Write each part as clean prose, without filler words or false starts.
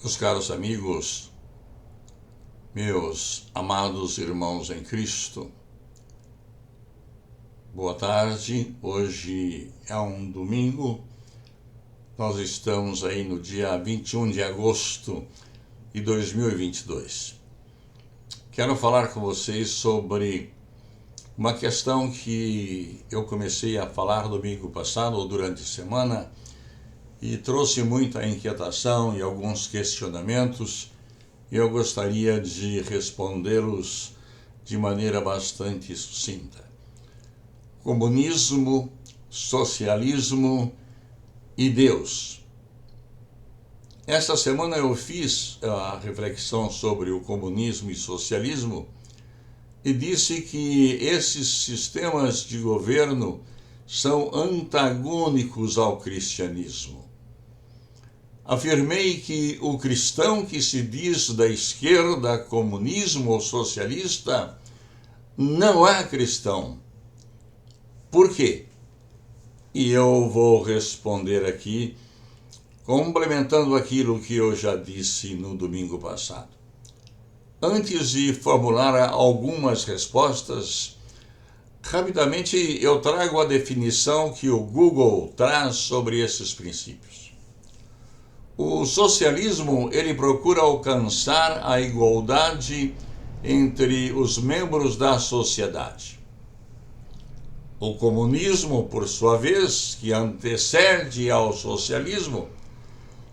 Meus caros amigos, meus amados irmãos em Cristo, boa tarde. Hoje é um domingo, nós estamos aí no dia 21 de agosto de 2022. Quero falar com vocês sobre uma questão que eu comecei a falar domingo passado ou durante a semana e trouxe muita inquietação e alguns questionamentos, e eu gostaria de respondê-los de maneira bastante sucinta. Comunismo, socialismo e Deus. Esta semana eu fiz a reflexão sobre o comunismo e socialismo e disse que esses sistemas de governo são antagônicos ao cristianismo. Afirmei que o cristão que se diz da esquerda, comunismo ou socialista, não é cristão. Por quê? E eu vou responder aqui, complementando aquilo que eu já disse no domingo passado. Antes de formular algumas respostas, rapidamente eu trago a definição que o Google traz sobre esses princípios. O socialismo, ele procura alcançar a igualdade entre os membros da sociedade. O comunismo, por sua vez, que antecede ao socialismo,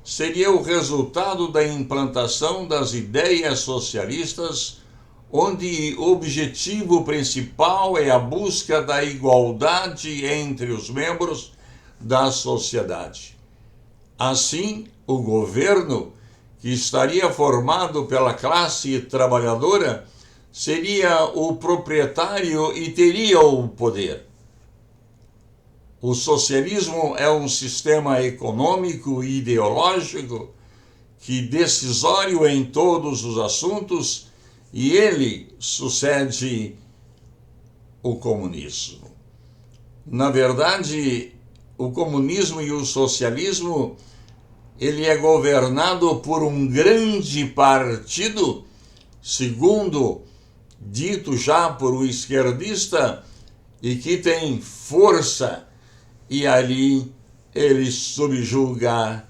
seria o resultado da implantação das ideias socialistas, onde o objetivo principal é a busca da igualdade entre os membros da sociedade. Assim, o governo, que estaria formado pela classe trabalhadora, seria o proprietário e teria o poder. O socialismo é um sistema econômico e ideológico que é decisório em todos os assuntos, e ele sucede o comunismo. Na verdade, o comunismo e o socialismo, ele é governado por um grande partido, segundo dito já por um esquerdista, e que tem força, e ali ele subjuga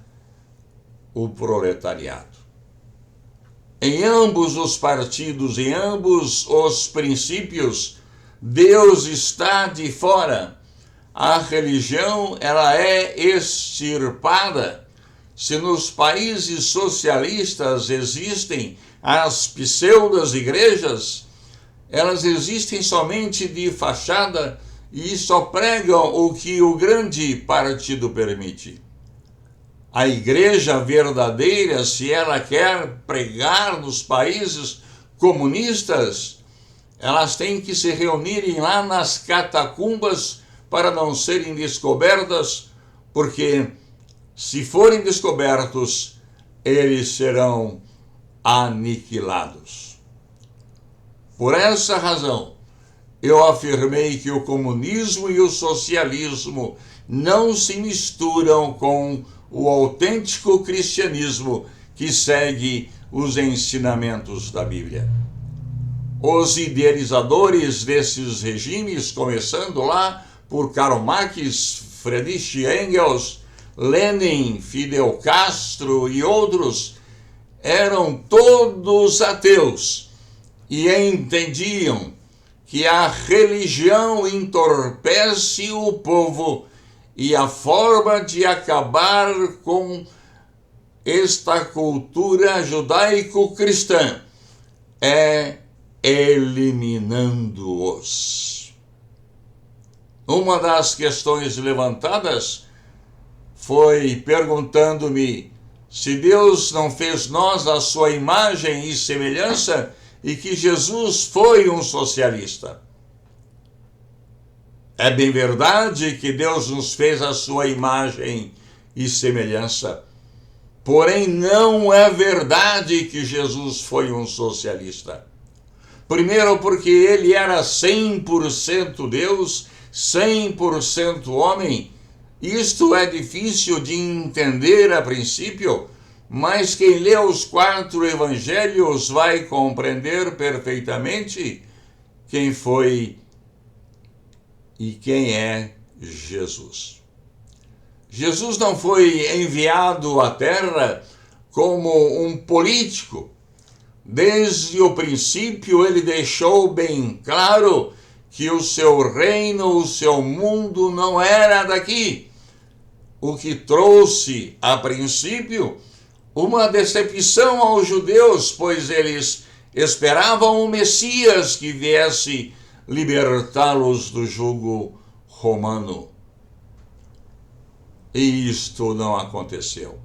o proletariado. Em ambos os partidos, em ambos os princípios, Deus está de fora. A religião, ela é extirpada. Se nos países socialistas existem as pseudas igrejas, elas existem somente de fachada e só pregam o que o grande partido permite. A igreja verdadeira, se ela quer pregar nos países comunistas, elas têm que se reunirem lá nas catacumbas para não serem descobertas, porque se forem descobertos, eles serão aniquilados. Por essa razão, eu afirmei que o comunismo e o socialismo não se misturam com o autêntico cristianismo que segue os ensinamentos da Bíblia. Os idealizadores desses regimes, começando lá por Karl Marx, Friedrich Engels, Lenin, Fidel Castro e outros, eram todos ateus e entendiam que a religião entorpece o povo e a forma de acabar com esta cultura judaico-cristã é eliminando-os. Uma das questões levantadas foi perguntando-me se Deus não fez nós a sua imagem e semelhança e que Jesus foi um socialista. É bem verdade que Deus nos fez a sua imagem e semelhança, porém não é verdade que Jesus foi um socialista. Primeiro porque ele era 100% Deus, 100% homem. Isto é difícil de entender a princípio, mas quem lê os 4 evangelhos vai compreender perfeitamente quem foi e quem é Jesus. Jesus não foi enviado à Terra como um político. Desde o princípio ele deixou bem claro que o seu reino, o seu mundo não era daqui, o que trouxe, a princípio, uma decepção aos judeus, pois eles esperavam o Messias que viesse libertá-los do jugo romano. E isto não aconteceu.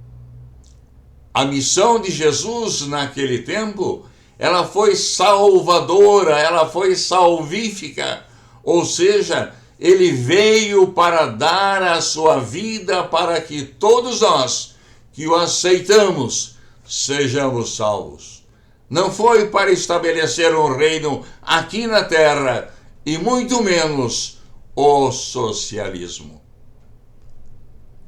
A missão de Jesus naquele tempo, ela foi salvadora, ela foi salvífica, ou seja, ele veio para dar a sua vida para que todos nós que o aceitamos sejamos salvos. Não foi para estabelecer um reino aqui na terra e muito menos o socialismo.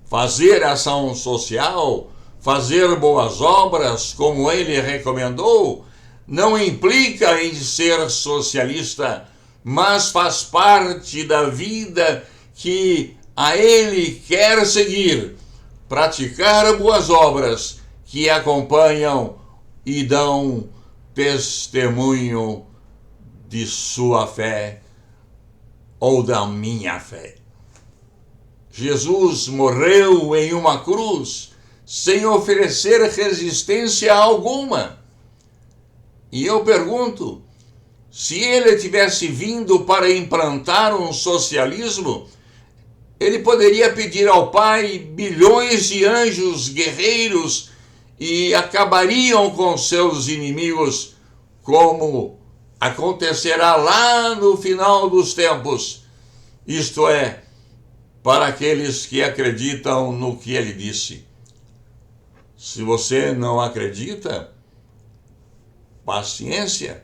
Fazer ação social, fazer boas obras, como ele recomendou, não implica em ser socialista, mas faz parte da vida que a ele quer seguir, praticar boas obras que acompanham e dão testemunho de sua fé ou da minha fé. Jesus morreu em uma cruz sem oferecer resistência alguma. E eu pergunto, se ele tivesse vindo para implantar um socialismo, ele poderia pedir ao Pai bilhões de anjos guerreiros e acabariam com seus inimigos, como acontecerá lá no final dos tempos. Isto é, para aqueles que acreditam no que ele disse. Se você não acredita, paciência,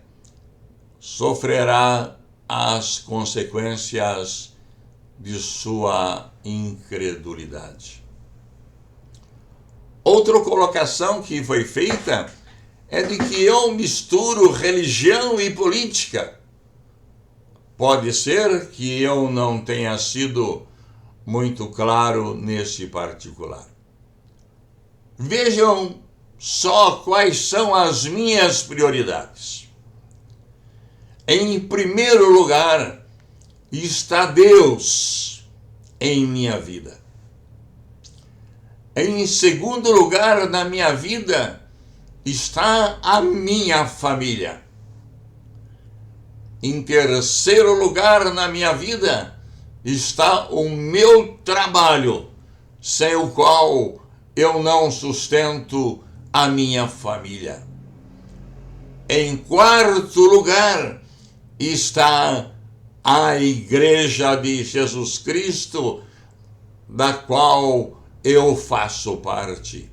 sofrerá as consequências de sua incredulidade. Outra colocação que foi feita é de que eu misturo religião e política. Pode ser que eu não tenha sido muito claro nesse particular. Vejam só quais são as minhas prioridades. Em primeiro lugar, está Deus em minha vida. Em segundo lugar na minha vida, está a minha família. Em terceiro lugar na minha vida, está o meu trabalho, sem o qual eu não sustento a minha família. Em quarto lugar está a Igreja de Jesus Cristo, da qual eu faço parte.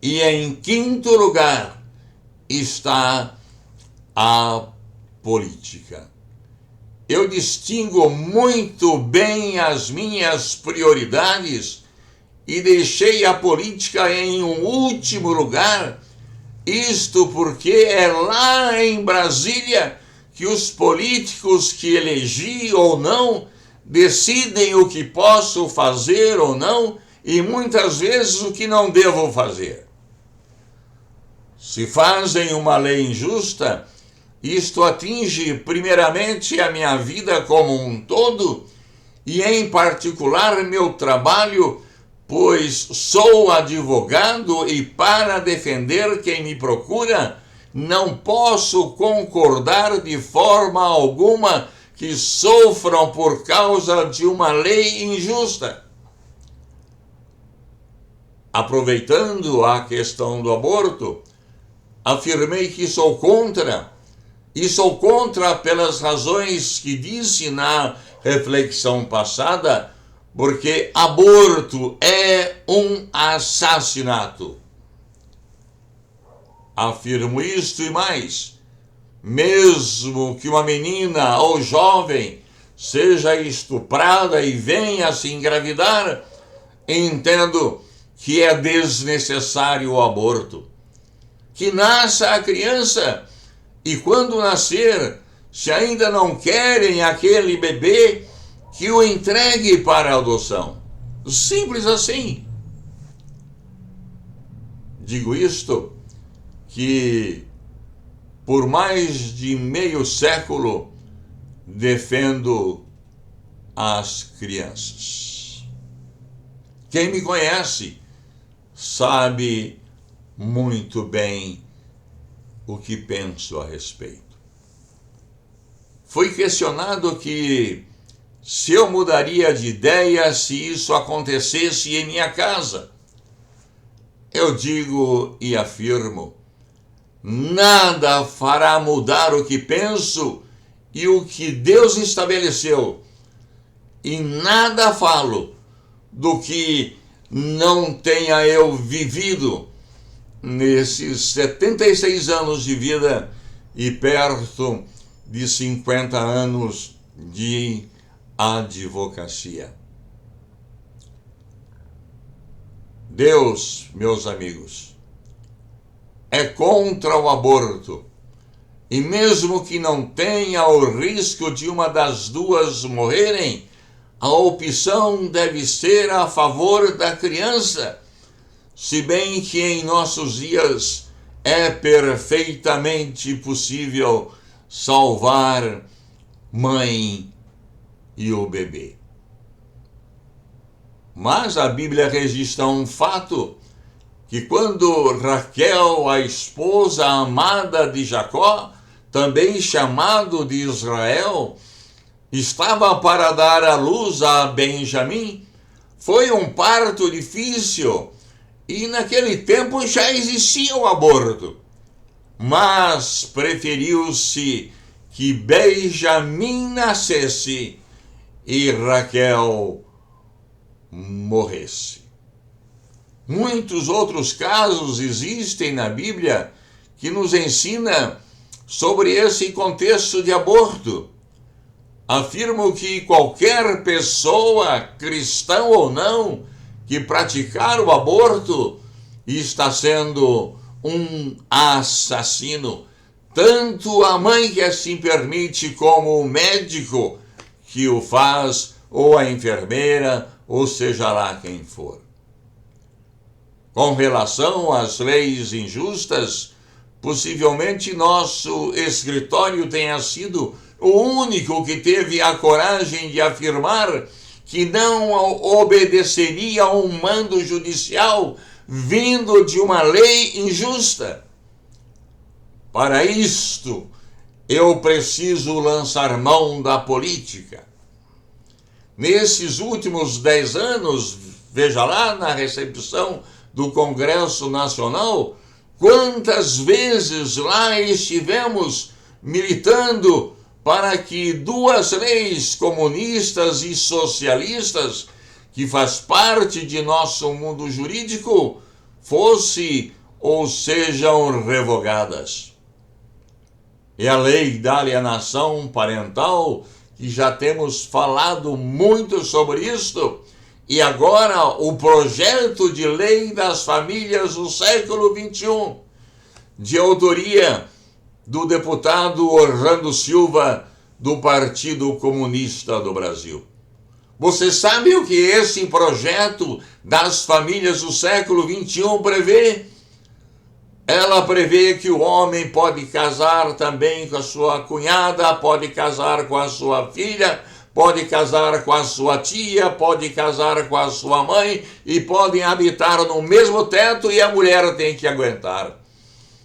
E em quinto lugar está a política. Eu distingo muito bem as minhas prioridades e deixei a política em um último lugar, isto porque é lá em Brasília que os políticos que elegi ou não decidem o que posso fazer ou não e muitas vezes o que não devo fazer. Se fazem uma lei injusta, isto atinge primeiramente a minha vida como um todo e em particular meu trabalho, pois sou advogado e para defender quem me procura, não posso concordar de forma alguma que sofram por causa de uma lei injusta. Aproveitando a questão do aborto, afirmei que sou contra, e sou contra pelas razões que disse na reflexão passada, porque aborto é um assassinato. Afirmo isto e mais, mesmo que uma menina ou jovem seja estuprada e venha a se engravidar, entendo que é desnecessário o aborto. Que nasça a criança e quando nascer, se ainda não querem aquele bebê, que o entregue para a adoção. Simples assim. Digo isto que por mais de meio século defendo as crianças. Quem me conhece sabe muito bem o que penso a respeito. Fui questionado que se eu mudaria de ideia se isso acontecesse em minha casa. Eu digo e afirmo, nada fará mudar o que penso e o que Deus estabeleceu. E nada falo do que não tenha eu vivido nesses 76 anos de vida e perto de 50 anos de advocacia. Deus, meus amigos, é contra o aborto. E mesmo que não tenha o risco de uma das duas morrerem, a opção deve ser a favor da criança, se bem que em nossos dias é perfeitamente possível salvar mãe e o bebê. Mas a Bíblia registra um fato, que quando Raquel, a esposa amada de Jacó, também chamado de Israel, estava para dar à luz a Benjamim, foi um parto difícil e naquele tempo já existia o aborto. Mas preferiu-se que Benjamim nascesse e Raquel morresse. Muitos outros casos existem na Bíblia que nos ensina sobre esse contexto de aborto. Afirmo que qualquer pessoa, cristão ou não, que praticar o aborto está sendo um assassino. Tanto a mãe que assim permite, como o médico que o faz, ou a enfermeira, ou seja lá quem for. Com relação às leis injustas, possivelmente nosso escritório tenha sido o único que teve a coragem de afirmar que não obedeceria a um mando judicial vindo de uma lei injusta. Para isto, eu preciso lançar mão da política. Nesses últimos 10 anos, veja lá na recepção do Congresso Nacional, quantas vezes lá estivemos militando para que duas leis comunistas e socialistas, que faz parte de nosso mundo jurídico, fossem ou sejam revogadas. É a lei da alienação parental, que já temos falado muito sobre isto, e agora o projeto de lei das famílias do século XXI, de autoria do deputado Orlando Silva, do Partido Comunista do Brasil. Você sabe o que esse projeto das famílias do século XXI prevê? Ela prevê que o homem pode casar também com a sua cunhada, pode casar com a sua filha, pode casar com a sua tia, pode casar com a sua mãe e podem habitar no mesmo teto e a mulher tem que aguentar.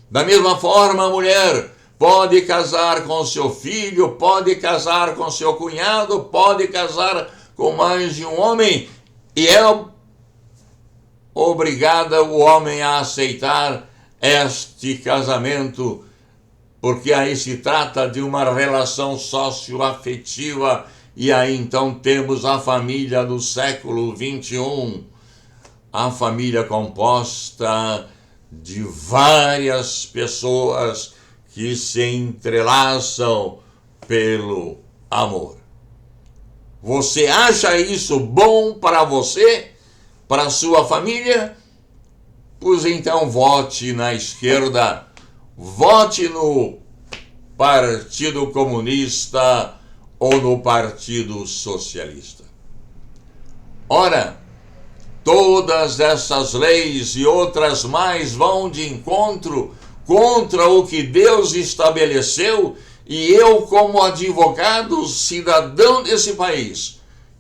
Da mesma forma, a mulher pode casar com seu filho, pode casar com seu cunhado, pode casar com mais de um homem e é obrigada o homem a aceitar este casamento, porque aí se trata de uma relação socioafetiva e aí então temos a família do século XXI, a família composta de várias pessoas que se entrelaçam pelo amor. Você acha isso bom para você? para a sua família, pois então vote na esquerda, vote no Partido Comunista ou no Partido Socialista. Ora, todas essas leis e outras mais vão de encontro contra o que Deus estabeleceu, e eu, como advogado, cidadão desse país,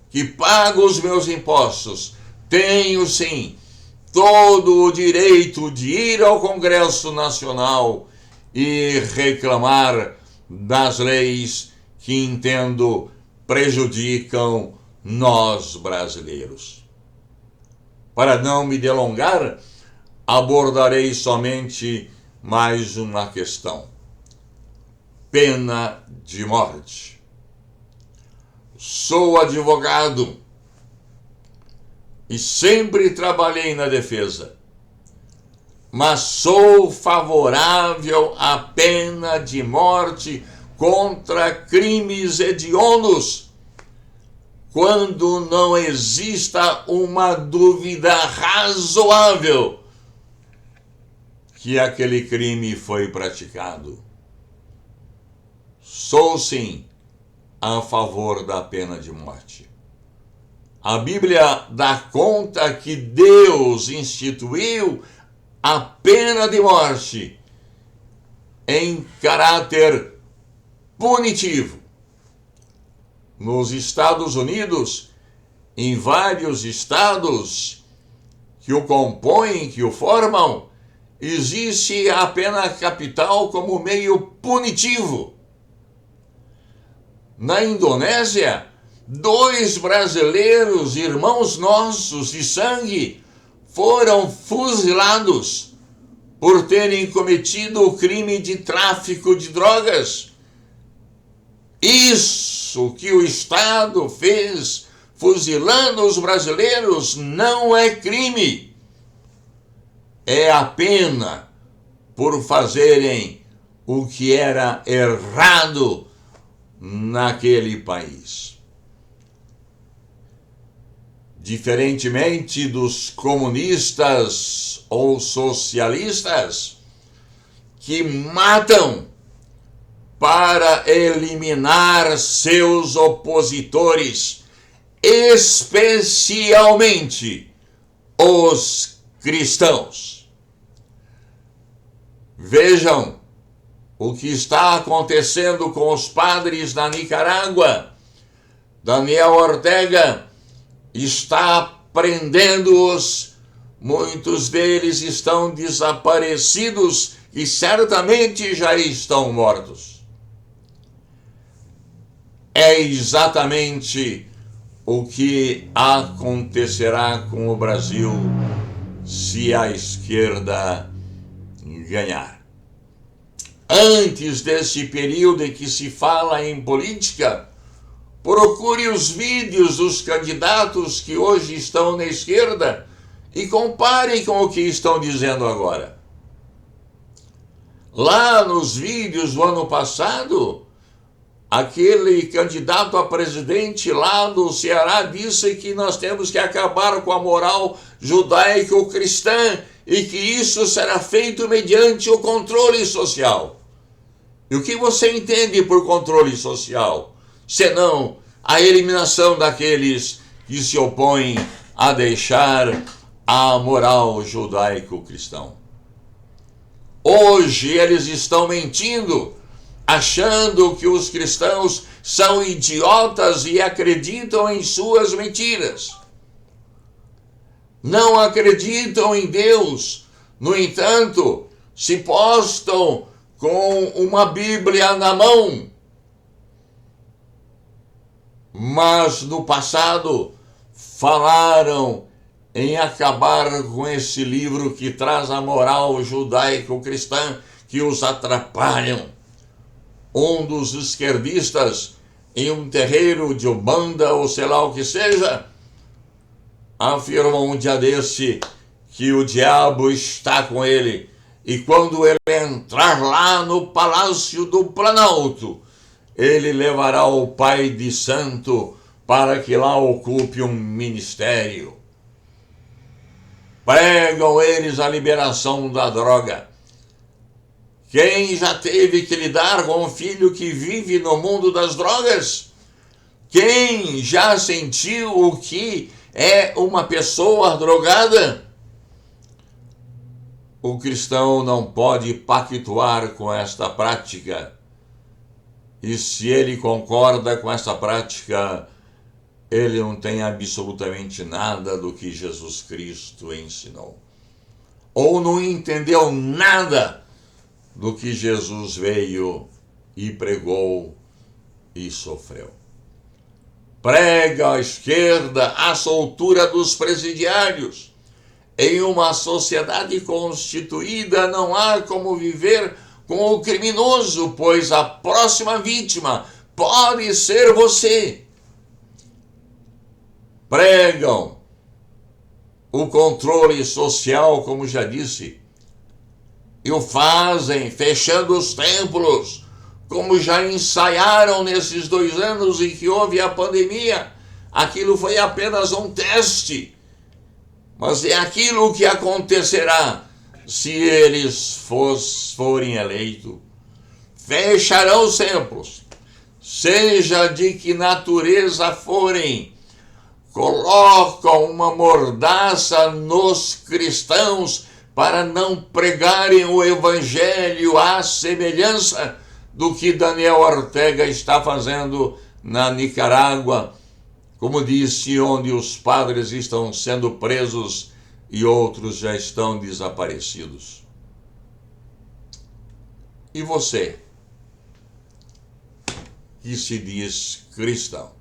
que pago os meus impostos, tenho sim todo o direito de ir ao Congresso Nacional e reclamar das leis que entendo prejudicam nós brasileiros. Para não me delongar, abordarei somente mais uma questão: pena de morte. Sou advogado e sempre trabalhei na defesa, mas sou favorável à pena de morte contra crimes hediondos, quando não exista uma dúvida razoável que aquele crime foi praticado. Sou sim a favor da pena de morte. A Bíblia dá conta que Deus instituiu a pena de morte em caráter punitivo. Nos Estados Unidos, em vários estados que o compõem, que o formam, existe a pena capital como meio punitivo. Na Indonésia, 2 brasileiros, irmãos nossos de sangue, foram fuzilados por terem cometido o crime de tráfico de drogas. Isso que o Estado fez, fuzilando os brasileiros, não é crime. É a pena por fazerem o que era errado naquele país. Diferentemente dos comunistas ou socialistas, que matam para eliminar seus opositores, especialmente os cristãos. Vejam o que está acontecendo com os padres na Nicarágua. Daniel Ortega está prendendo-os, muitos deles estão desaparecidos e certamente já estão mortos. É exatamente o que acontecerá com o Brasil se a esquerda ganhar. Antes desse período em que se fala em política, procure os vídeos dos candidatos que hoje estão na esquerda e compare com o que estão dizendo agora. Lá nos vídeos do ano passado, aquele candidato a presidente lá do Ceará disse que nós temos que acabar com a moral judaico-cristã e que isso será feito mediante o controle social. E o que você entende por controle social? Senão a eliminação daqueles que se opõem a deixar a moral judaico-cristã. Hoje eles estão mentindo, achando que os cristãos são idiotas e acreditam em suas mentiras. Não acreditam em Deus, no entanto, se postam com uma Bíblia na mão. Mas no passado falaram em acabar com esse livro que traz a moral judaico-cristã que os atrapalham. Um dos esquerdistas, em um terreiro de Umbanda ou sei lá o que seja, afirmou um dia desse que o diabo está com ele, e quando ele entrar lá no Palácio do Planalto, ele levará o pai de santo para que lá ocupe um ministério. Pregam eles a liberação da droga. Quem já teve que lidar com um filho que vive no mundo das drogas? Quem já sentiu o que é uma pessoa drogada? O cristão não pode pactuar com esta prática. E se ele concorda com essa prática, ele não tem absolutamente nada do que Jesus Cristo ensinou. Ou não entendeu nada do que Jesus veio e pregou e sofreu. Prega à esquerda a soltura dos presidiários. Em uma sociedade constituída não há como viver com o criminoso, pois a próxima vítima pode ser você. Pregam o controle social, como já disse, e o fazem fechando os templos, como já ensaiaram nesses 2 anos em que houve a pandemia. Aquilo foi apenas um teste, mas é aquilo que acontecerá se eles forem eleitos. Fecharão os templos, seja de que natureza forem, colocam uma mordaça nos cristãos para não pregarem o evangelho à semelhança do que Daniel Ortega está fazendo na Nicarágua, como disse, onde os padres estão sendo presos e outros já estão desaparecidos. E você, que se diz cristão,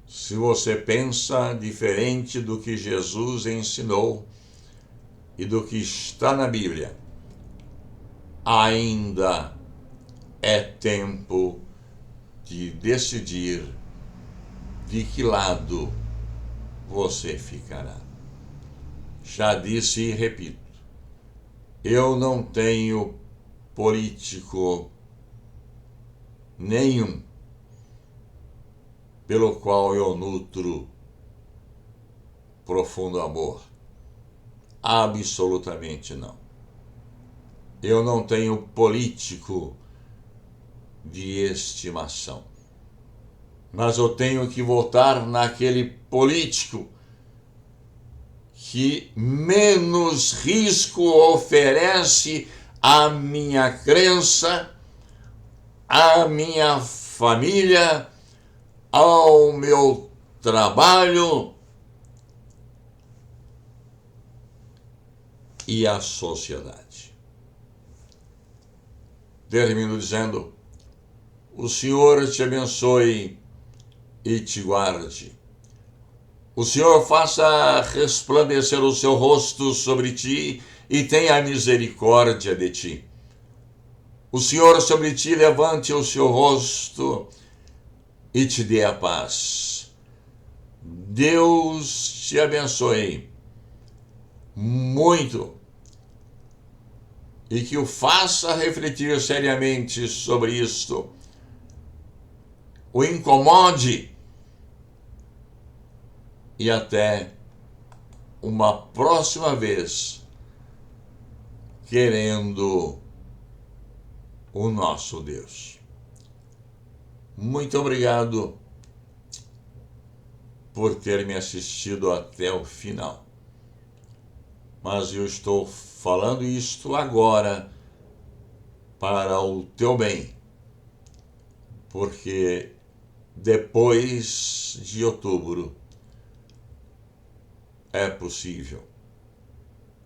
se você pensa diferente do que Jesus ensinou e do que está na Bíblia, ainda é tempo de decidir de que lado você ficará. Já disse e repito, eu não tenho político nenhum pelo qual eu nutro profundo amor. Absolutamente não. Eu não tenho político de estimação. Mas eu tenho que votar naquele político que menos risco oferece à minha crença, à minha família, ao meu trabalho e à sociedade. Termino dizendo: o Senhor te abençoe e te guarde. O Senhor faça resplandecer o seu rosto sobre ti e tenha misericórdia de ti. O Senhor sobre ti levante o seu rosto e te dê a paz. Deus te abençoe muito e que o faça refletir seriamente sobre isto, o incomode e até uma próxima vez, querendo o nosso Deus. Muito obrigado por ter me assistido até o final. Mas eu estou falando isto agora para o teu bem, porque depois de outubro é possível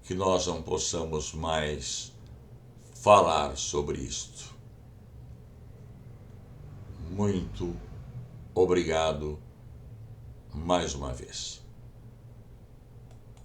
que nós não possamos mais falar sobre isto. Muito obrigado mais uma vez.